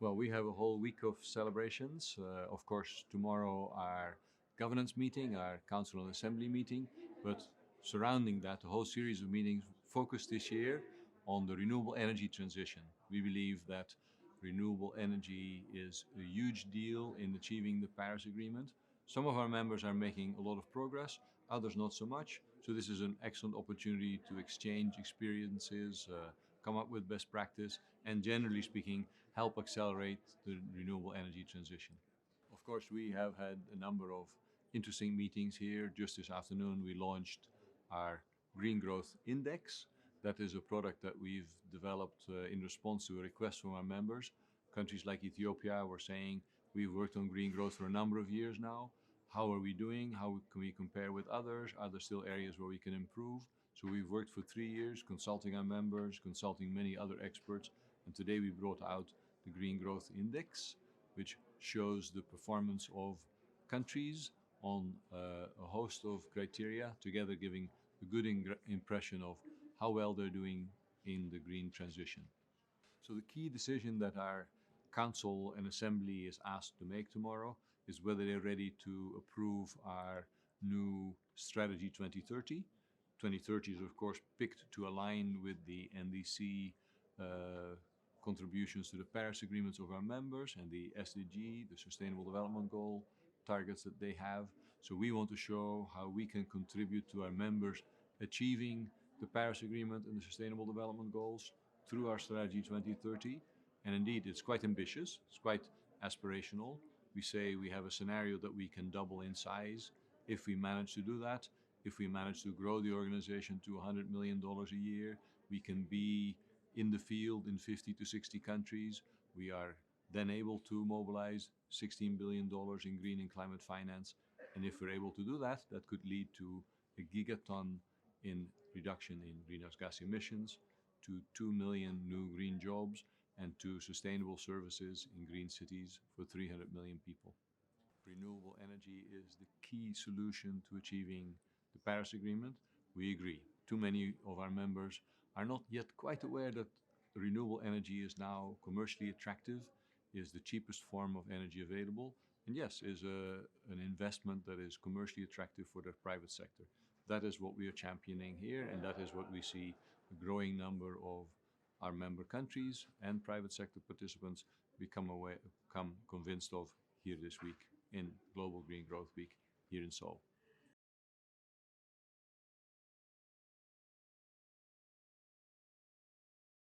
Well, we have a whole week of celebrations. Of course, tomorrow our governance meeting, our council and assembly meeting, but surrounding that, a whole series of meetings focused this year on the renewable energy transition. We believe that renewable energy is a huge deal in achieving the Paris Agreement. Some of our members are making a lot of progress, others not so much. So this is an excellent opportunity to exchange experiences, come up with best practice, and generally speaking, help accelerate the renewable energy transition. Of course, we have had a number of interesting meetings here. Just this afternoon, we launched our Green Growth Index. That is a product that we've developed in response to a request from our members. Countries like Ethiopia were saying, we've worked on green growth for a number of years now. How are we doing? How can we compare with others? Are there still areas where we can improve? So we've worked for 3 years, consulting our members, consulting many other experts, and today we brought out the Green Growth Index, which shows the performance of countries on a host of criteria, together giving a good impression of how well they're doing in the green transition. So the key decision that our Council and Assembly is asked to make tomorrow is whether they're ready to approve our new Strategy 2030. 2030 is of course picked to align with the NDC contributions to the Paris agreements of our members and the SDG, the Sustainable Development Goal targets that they have. So we want to show how we can contribute to our members achieving the Paris Agreement and the Sustainable Development Goals through our Strategy 2030. And indeed, it's quite ambitious, it's quite aspirational. We say we have a scenario that we can double in size. If we manage to do that, if we manage to grow the organization to $100 million a year, we can be in the field in 50 to 60 countries. We are then able to mobilize $16 billion in green and climate finance. And if we're able to do that, that could lead to a gigaton in reduction in greenhouse gas emissions, to 2 million new green jobs, and to sustainable services in green cities for 300 million people. Renewable energy is the key solution to achieving the Paris Agreement. We agree. Too many of our members are not yet quite aware that renewable energy is now commercially attractive, is the cheapest form of energy available, and yes, is an investment that is commercially attractive for the private sector. That is what we are championing here, and that is what we see a growing number of our member countries and private sector participants become convinced of here this week in Global Green Growth Week here in Seoul.